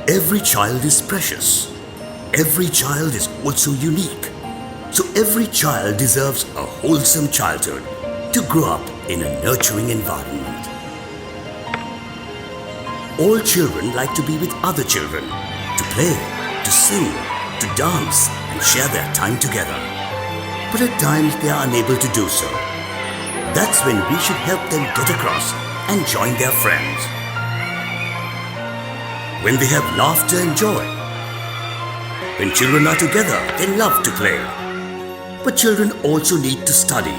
Every child is precious. Every child is also unique. So every child deserves a wholesome childhood to grow up in a nurturing environment. All children like to be with other children, to play, to sing, to dance and share their time together. But at times they are unable to do so. That's when we should help them get across and join their friends. When they have laughter and joy. When children are together, they love to play. But children also need to study.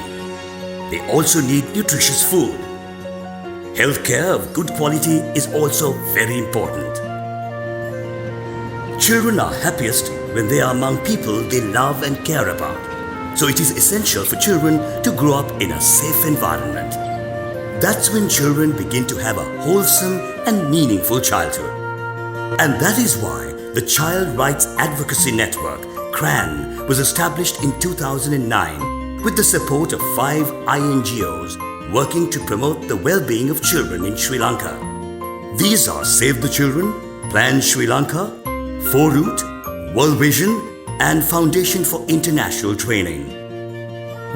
They also need nutritious food. Healthcare of good quality is also very important. Children are happiest when they are among people they love and care about. So it is essential for children to grow up in a safe environment. That's when children begin to have a wholesome and meaningful childhood. And that is why the Child Rights Advocacy Network, CRAN, was established in 2009 with the support of 5 INGOs working to promote the well-being of children in Sri Lanka. These are Save the Children, Plan Sri Lanka, 4Root, World Vision and Foundation for International Training.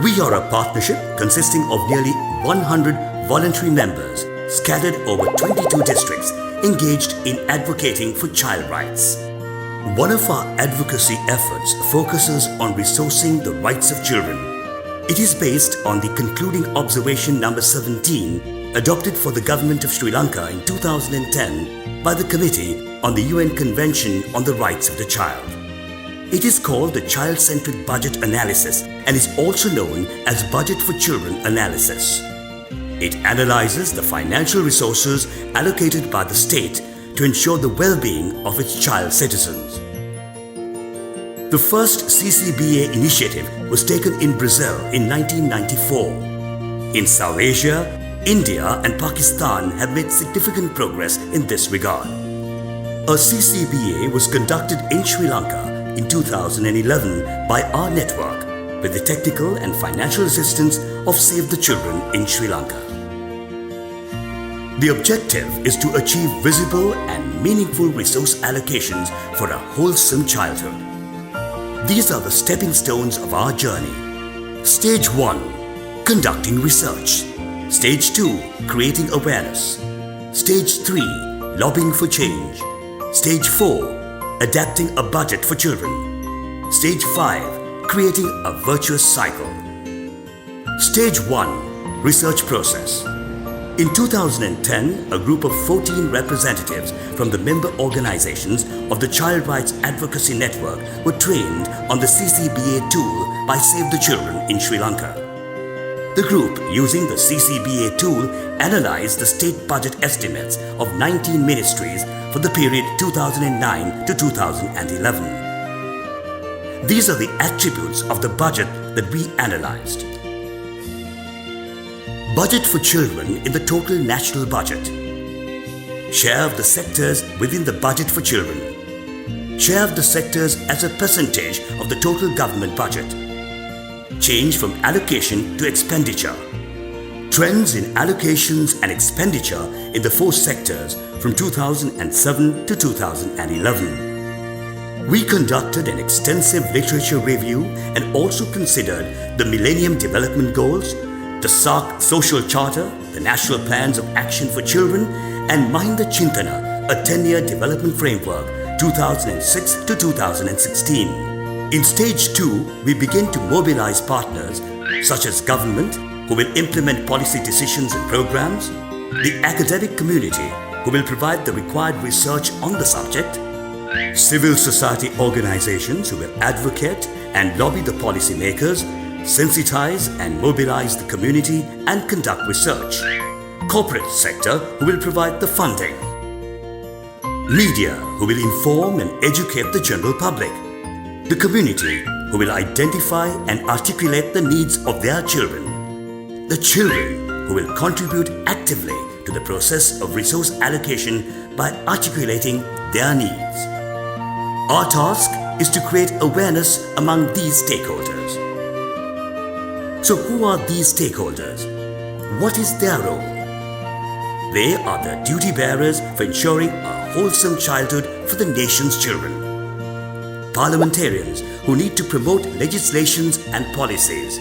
We are a partnership consisting of nearly 100 voluntary members scattered over 22 districts engaged in advocating for child rights. One of our advocacy efforts focuses on resourcing the rights of children. It is based on the concluding observation number 17 adopted for the government of Sri Lanka in 2010 by the Committee on the UN Convention on the Rights of the Child. It is called the Child-Centric Budget Analysis and is also known as Budget for Children Analysis. It analyzes the financial resources allocated by the state to ensure the well-being of its child citizens. The first CCBA initiative was taken in Brazil in 1994. In South Asia, India and Pakistan have made significant progress in this regard. A CCBA was conducted in Sri Lanka in 2011 by our network with the technical and financial assistance of Save the Children in Sri Lanka. The objective is to achieve visible and meaningful resource allocations for a wholesome childhood. These are the stepping stones of our journey. Stage 1. Conducting research. Stage 2. Creating awareness. Stage 3. Lobbying for change. Stage 4. Adapting a budget for children. Stage 5. Creating a virtuous cycle. Stage 1. Research process. In 2010, a group of 14 representatives from the member organizations of the Child Rights Advocacy Network were trained on the CCBA tool by Save the Children in Sri Lanka. The group, using the CCBA tool, analyzed the state budget estimates of 19 ministries for the period 2009 to 2011. These are the attributes of the budget that we analyzed. Budget for children in the total national budget. Share of the sectors within the budget for children. Share of the sectors as a percentage of the total government budget. Change from allocation to expenditure. Trends in allocations and expenditure in the 4 sectors from 2007 to 2011. We conducted an extensive literature review and also considered the Millennium Development Goals, the SARC Social Charter, the National Plans of Action for Children, and Mahinda Chintana, a 10-year development framework, 2006 to 2016. In Stage 2, we begin to mobilize partners such as government, who will implement policy decisions and programs, the academic community, who will provide the required research on the subject, civil society organizations who will advocate and lobby the policymakers, sensitize and mobilize the community and conduct research. Corporate sector who will provide the funding. Media who will inform and educate the general public. The community who will identify and articulate the needs of their children. The children who will contribute actively to the process of resource allocation by articulating their needs. Our task is to create awareness among these stakeholders. So who are these stakeholders? What is their role? They are the duty bearers for ensuring a wholesome childhood for the nation's children. Parliamentarians who need to promote legislations and policies.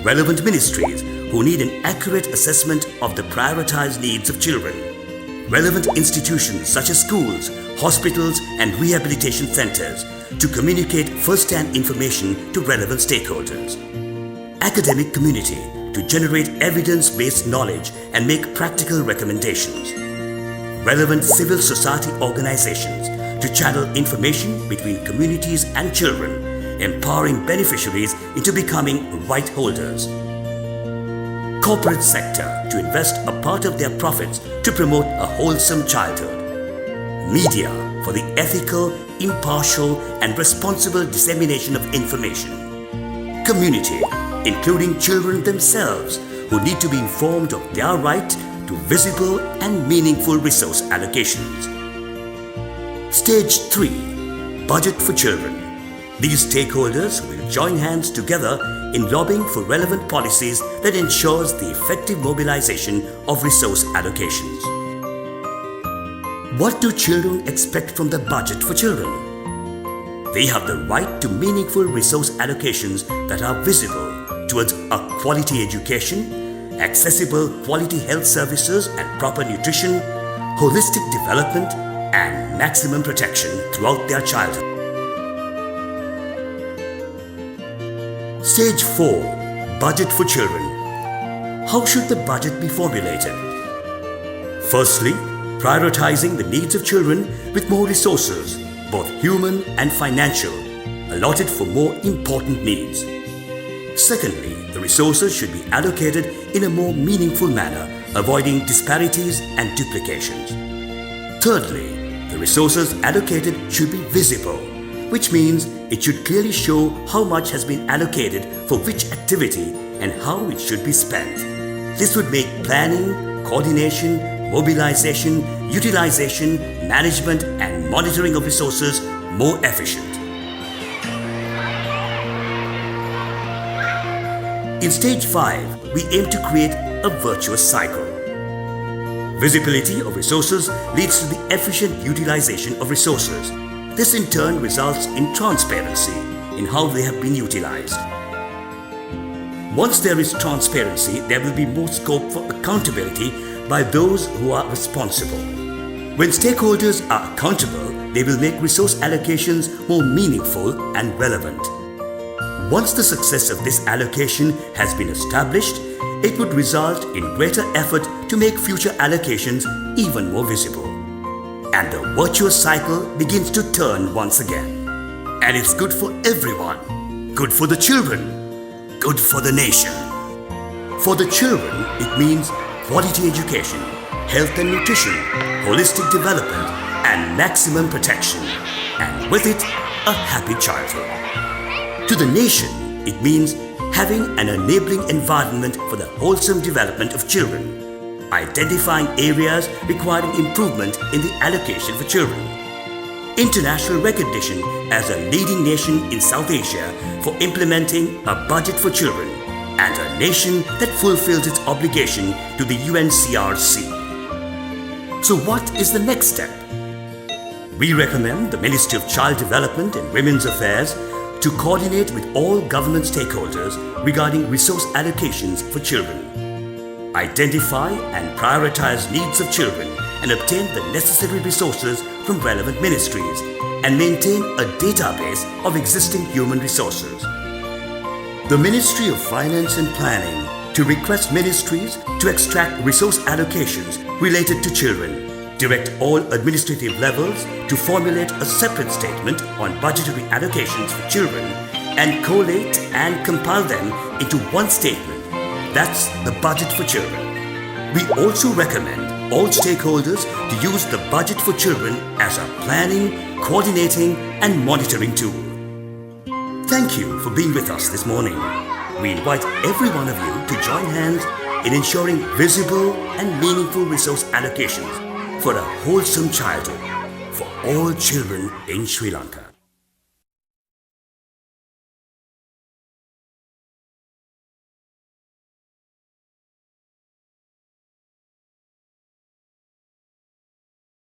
Relevant ministries who need an accurate assessment of the prioritized needs of children. Relevant institutions such as schools, hospitals and rehabilitation centers to communicate first-hand information to relevant stakeholders. Academic community to generate evidence-based knowledge and make practical recommendations. Relevant civil society organizations to channel information between communities and children, empowering beneficiaries into becoming right holders. Corporate sector to invest a part of their profits to promote a wholesome childhood. Media for the ethical, impartial and responsible dissemination of information. Community, including children themselves, who need to be informed of their right to visible and meaningful resource allocations. Stage 3. Budget for children. These stakeholders will join hands together in lobbying for relevant policies that ensures the effective mobilization of resource allocations. What do children expect from the budget for children? They have the right to meaningful resource allocations that are visible towards a quality education, accessible quality health services and proper nutrition, holistic development, and maximum protection throughout their childhood. Stage 4. Budget for children. How should the budget be formulated? Firstly, prioritizing the needs of children with more resources, both human and financial, allotted for more important needs. Secondly, the resources should be allocated in a more meaningful manner, avoiding disparities and duplications. Thirdly, the resources allocated should be visible, which means it should clearly show how much has been allocated for which activity and how it should be spent. This would make planning, coordination, mobilization, utilization, management and monitoring of resources more efficient. In stage 5, we aim to create a virtuous cycle. Visibility of resources leads to the efficient utilization of resources. This in turn results in transparency in how they have been utilized. Once there is transparency, there will be more scope for accountability by those who are responsible. When stakeholders are accountable, they will make resource allocations more meaningful and relevant. Once the success of this allocation has been established, it would result in greater effort to make future allocations even more visible. And the virtuous cycle begins to turn once again. And it's good for everyone. Good for the children. Good for the nation. For the children, it means quality education, health and nutrition, holistic development, and maximum protection. And with it, a happy childhood. To the nation, it means having an enabling environment for the wholesome development of children, identifying areas requiring improvement in the allocation for children, international recognition as a leading nation in South Asia for implementing a budget for children, and a nation that fulfills its obligation to the UNCRC. So what is the next step? We recommend the Ministry of Child Development and Women's Affairs to coordinate with all government stakeholders regarding resource allocations for children, identify and prioritize needs of children and obtain the necessary resources from relevant ministries, and maintain a database of existing human resources. The Ministry of Finance and Planning to request ministries to extract resource allocations related to children, direct all administrative levels to formulate a separate statement on budgetary allocations for children, and collate and compile them into one statement. That's the budget for children. We also recommend all stakeholders to use the budget for children as a planning, coordinating and monitoring tool. Thank you for being with us this morning. We invite every one of you to join hands in ensuring visible and meaningful resource allocations for a wholesome childhood for all children in Sri Lanka.